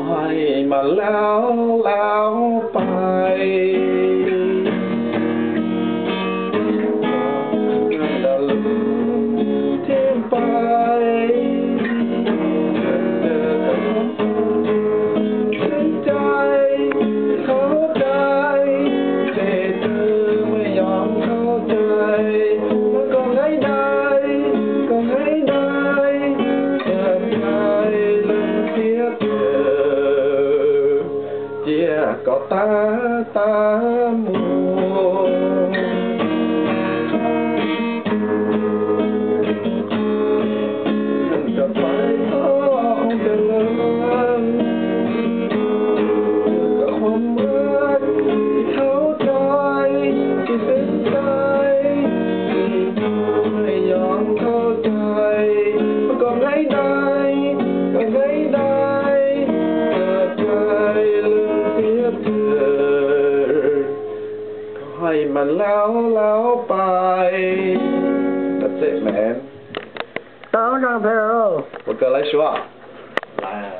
ให้มันแล้วไปจะลืมทิ้งไปใจเข้าใจแต่เธอไม่ยอมเข้าใจก็ให้ได้เธอใจลืมเสียเธอเจียก็ตามัวจะไปต้องเดินกับความรักที่เข้าใจที่เป็นใจที่ไม่ยอมเข้าใจก็ให้ได้เปิดใจลืมเสียเธอก็ให้มันแล้วไป That's it, man. 当上朋友。我哥来说。来。